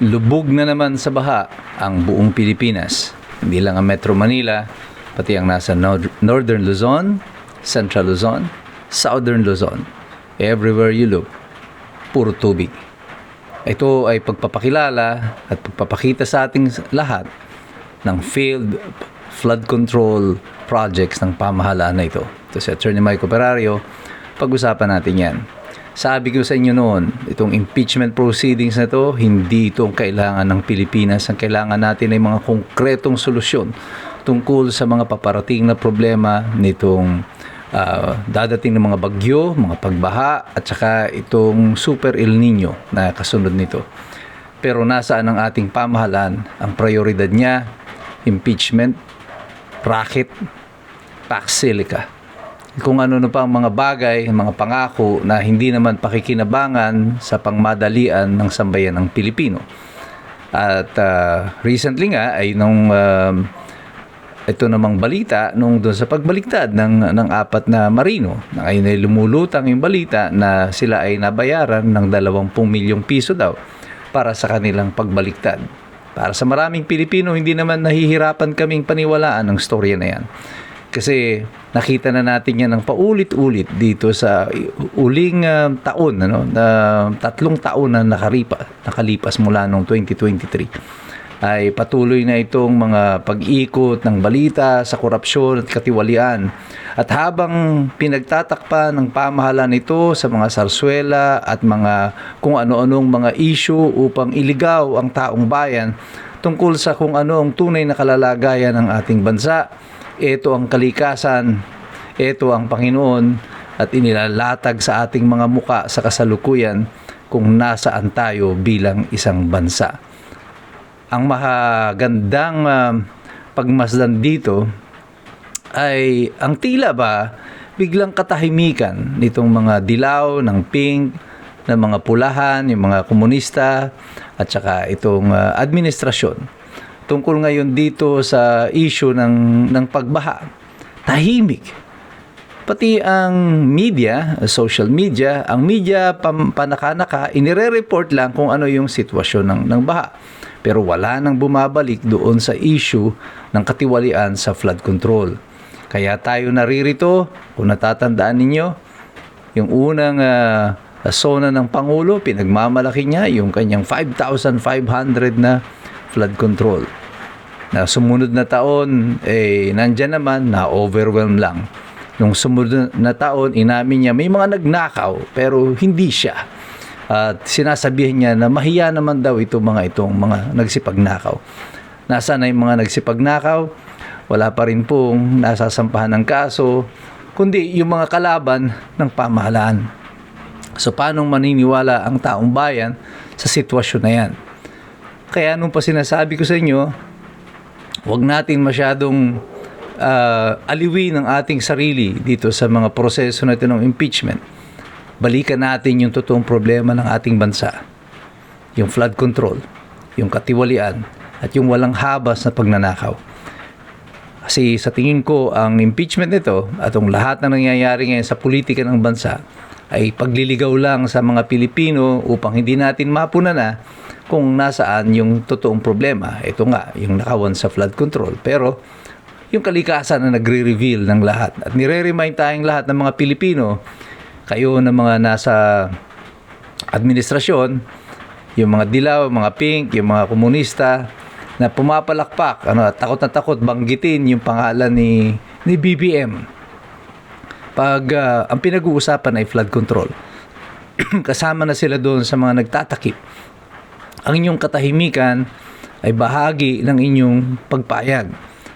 Lubog na naman sa baha ang buong Pilipinas. Hindi lang ang Metro Manila, pati ang nasa Northern Luzon, Central Luzon, Southern Luzon. Everywhere you look, puro tubig. Ito ay pagpapakilala at pagpapakita sa ating lahat ng failed flood control projects ng pamahalaan na ito. Ito si Attorney Michael Perario. Pag-usapan natin yan. Sabi ko sa inyo noon, itong impeachment proceedings na ito, hindi itong kailangan ng Pilipinas. Ang kailangan natin ay mga konkretong solusyon tungkol sa mga paparating na problema nitong dadating ng mga bagyo, mga pagbaha, at saka itong Super El Nino na kasunod nito. Pero nasaan ang ating pamahalaan? Ang prioridad niya, impeachment, racket, Pax Silica. Kung ano na pa ang mga bagay, mga pangako na hindi naman pakikinabangan sa pangmadalian ng sambayan ng Pilipino. At recently nga ay nung ito namang balita nung doon sa pagbaliktad ng apat na marino, na ayun ay lumulutang yung balita na sila ay nabayaran ng 20 milyong piso daw para sa kanilang pagbaliktad. Para sa maraming Pilipino, hindi naman nahihirapan kaming paniwalaan ang storya na yan. Kasi nakita na natin yan ng paulit-ulit dito sa uling taon, na 3 taon na nakalipas mula noong 2023. Ay patuloy na itong mga pag-ikot ng balita sa korupsyon at katiwalian. At habang pinagtatakpan ng pamahalaan ito sa mga sarswela at mga kung ano-anong mga issue upang iligaw ang taong bayan tungkol sa kung ano ang tunay na kalalagayan ng ating bansa, ito ang kalikasan, ito ang Panginoon, at inilalatag sa ating mga muka sa kasalukuyan kung nasaan tayo bilang isang bansa. Ang mahagandang pagmasdan dito ay ang tila ba biglang katahimikan nitong mga dilaw ng pink, ng mga pulahan, yung mga komunista, at saka itong administrasyon. Tungkol ngayon dito sa issue ng pagbaha. Tahimik. Pati ang media, social media, ang media panakanaka, inire-report lang kung ano yung sitwasyon ng baha. Pero wala nang bumabalik doon sa issue ng katiwalian sa flood control. Kaya tayo naririto, kung natatandaan ninyo, yung unang sona ng Pangulo, pinagmamalaki niya yung kanyang 5,500 na flood control. Na sumunod na taon, nandyan naman, na-overwhelm lang. Nung sumunod na taon, inamin niya, may mga nagnakaw, pero hindi siya. At sinasabihin niya na mahiya naman daw itong mga nagsipagnakaw. Nasaan na yung mga nagsipagnakaw? Wala pa rin pong nasasampahan ng kaso, kundi yung mga kalaban ng pamahalaan. So, paano maniniwala ang taong bayan sa sitwasyon na yan? Kaya nung pa sinasabi ko sa inyo, huwag natin masyadong aliwin ang ating sarili dito sa mga proseso natin ng impeachment. Balikan natin yung totoong problema ng ating bansa. Yung flood control, yung katiwalian, at yung walang habas na pagnanakaw. Kasi sa tingin ko, ang impeachment nito at ang lahat na nangyayari ngayon sa politika ng bansa ay pagliligaw lang sa mga Pilipino upang hindi natin mapuna na kung nasaan yung totoong problema. Ito nga, yung nakawan sa flood control. Pero yung kalikasan na nagre-reveal ng lahat. At nire-remind tayong lahat ng mga Pilipino, kayo na mga nasa administrasyon, yung mga dilaw, mga pink, yung mga komunista, na pumapalakpak, takot na takot banggitin yung pangalan ni BBM. Pag ang pinag-uusapan ay flood control, kasama na sila doon sa mga nagtatakip. Ang inyong katahimikan ay bahagi ng inyong pagpayag.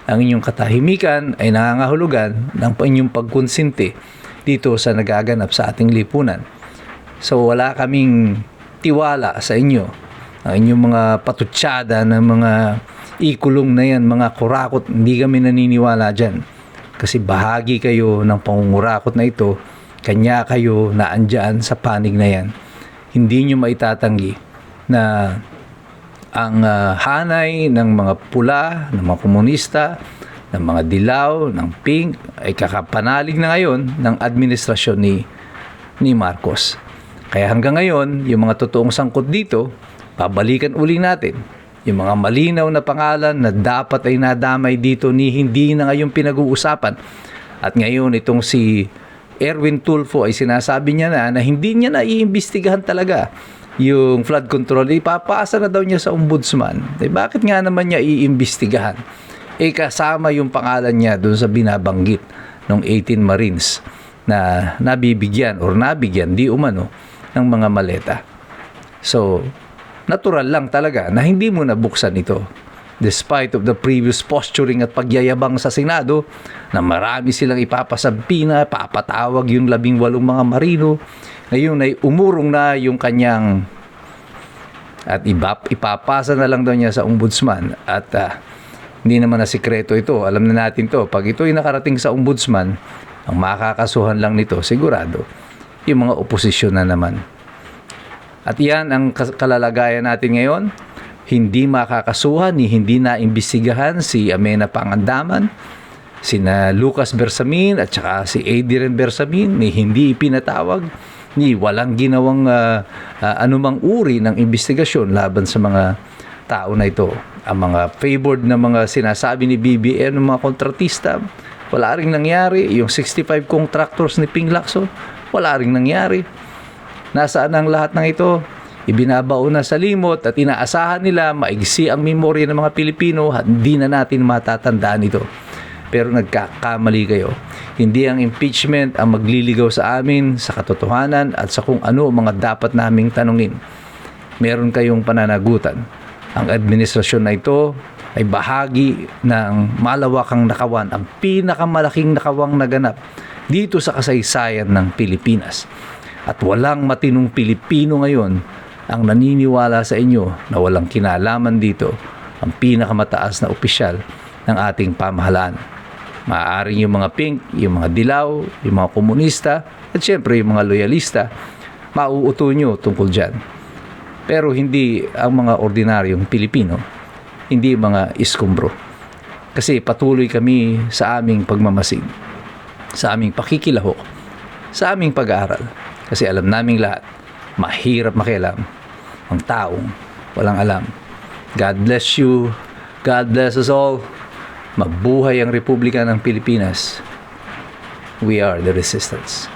Ang inyong katahimikan ay nangangahulugan ng inyong pagkonsinti dito sa nagaganap sa ating lipunan. So wala kaming tiwala sa inyo. Ang inyong mga patutsada ng mga ikulong na yan, mga kurakot, hindi kami naniniwala dyan. Kasi bahagi kayo ng pangungurakot na ito, kanya kayo na andyan sa panig na yan. Hindi nyo maitatanggi na ang hanay ng mga pula, ng mga komunista, ng mga dilaw, ng pink, ay kakapanalig na ngayon ng administrasyon ni Marcos. Kaya hanggang ngayon, yung mga totoong sangkot dito, Babalikan uli natin yung mga malinaw na pangalan na dapat ay nadamay dito ni hindi na ngayon pinag-uusapan. At ngayon itong si Erwin Tulfo ay sinasabi niya na hindi niya na iimbestigahan talaga yung flood control. Ipapasa na daw niya sa ombudsman. Bakit nga naman niya iimbestigahan? Kasama yung pangalan niya doon sa binabanggit ng 18 Marines na nabibigyan or nabigyan di umano ng mga maleta. So, natural lang talaga na hindi mo nabuksan ito. Despite of the previous posturing at pagyayabang sa Senado na marami silang ipapasampina, papatawag yung 18 mga marino, ngayon ay umurong na yung kanyang at ipapasa na lang daw niya sa ombudsman at hindi naman na sikreto ito. Alam na natin to. Pag ito ay nakarating sa ombudsman, ang makakasuhan lang nito, sigurado, yung mga oposisyon na naman. At yan ang kalalagayan natin ngayon. Hindi makakasuhan ni hindi na imbestigahan si Amena Pangandaman, sina Lucas Bersamin at saka si Adrian Bersamin ni hindi ipinatawag ni walang ginawang anumang uri ng investigasyon laban sa mga tao na ito. Ang mga favored na mga sinasabi ni BBM ng mga kontratista, wala ring nangyari. Yung 65 contractors ni Ping Lacson, wala ring nangyari. Nasaan ang lahat ng ito? Ibinabaon na sa limot at inaasahan nila maigsi ang memorya ng mga Pilipino at hindi na natin matatandaan ito. Pero nagkakamali kayo. Hindi ang impeachment ang magliligaw sa amin sa katotohanan at sa kung ano mga dapat naming tanungin. Meron kayong pananagutan. Ang administrasyon na ito ay bahagi ng malawakang nakawan, ang pinakamalaking nakawang naganap dito sa kasaysayan ng Pilipinas. At walang matinong Pilipino ngayon ang naniniwala sa inyo na walang kinalaman dito ang pinakamataas na opisyal ng ating pamahalaan. Maaaring yung mga pink, yung mga dilaw, yung mga komunista, at syempre yung mga loyalista, mauuto nyo tungkol dyan. Pero hindi ang mga ordinaryong Pilipino, hindi mga iskumbro. Kasi patuloy kami sa aming pagmamasid, sa aming pakikilahok, sa aming pag-aaral. Kasi alam naming lahat, mahirap makialam ang taong walang alam. God bless you. God bless us all. Mabuhay ang Republika ng Pilipinas. We are the resistance.